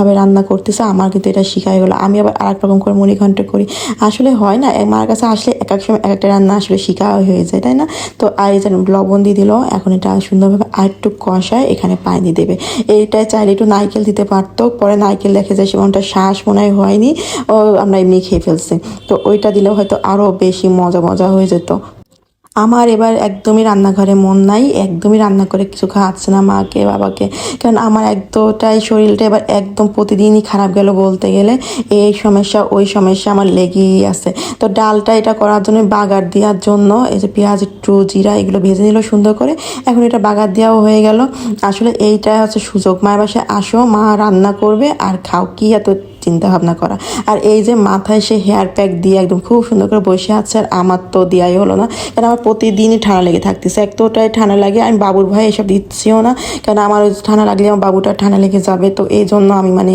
ভাবে রান্না করতেছে, আমার কিন্তু এটা শিখাই হলো। আমি আবার আরেক রকম করে মুড়িঘণ্ট করি। আসলে হয় না, মার কাছে আসলে এক এক সময় এক একটা রান্না আসলে শিখা হয়ে যায়, তাই না? তো আর এই যে লবণ দিয়ে দিল, এখন এটা সুন্দরভাবে আরেকটু কষায় এখানে পানি দেবে। এইটায় চাইলে একটু নারকেল দিতে পারতো, পরে নারকেল দেখে যায় সেমনটা শ্বাস মনে হয় হয়নি, ও আমরা এমনি খেয়ে ফেলছি। তো ওইটা দিলেও হয়তো আরও বেশি মজা মজা হয়ে যেত। আমার এবার একদমই রান্নাঘরে মন নাই, একদমই রান্না করে কিছু খাওয়াচ্ছে না মাকে বাবাকে। কারণ আমার একদমটাই শরীরটা এবার একদম প্রতিদিনই খারাপ গেল বলতে গেলে। এই সমস্যা ওই সমস্যা আমার লেগেই আছে। তো ডালটা এটা করার জন্য বাগার দেওয়ার জন্য এই যে পেঁয়াজ একটু জিরা এগুলো ভেজে নিল সুন্দর করে, এখন এটা বাগার দেওয়াও হয়ে গেল। আসলে এইটা হচ্ছে সুযোগ, মায়ের বাসায় আসো, মা রান্না করবে আর খাও, কি এত চিন্তা ভাবনা করা। আর এই যে মাথায় সে হেয়ার প্যাক দিয়ে একদম খুব সুন্দর করে বসে আছে, আর আমার তো দেওয়াই হলো না, কারণ আমার প্রতিদিনই ঠান্ডা লেগে থাকতেছে। এক তো ওটাই ঠান্ডা লাগে, আমি বাবুর ভয়ে এসব দিচ্ছিও না, কারণ আমার ওই ঠান্ডা লাগলে আমার বাবুটার ঠান্ডা লেগে যাবে। তো এই জন্য আমি মানে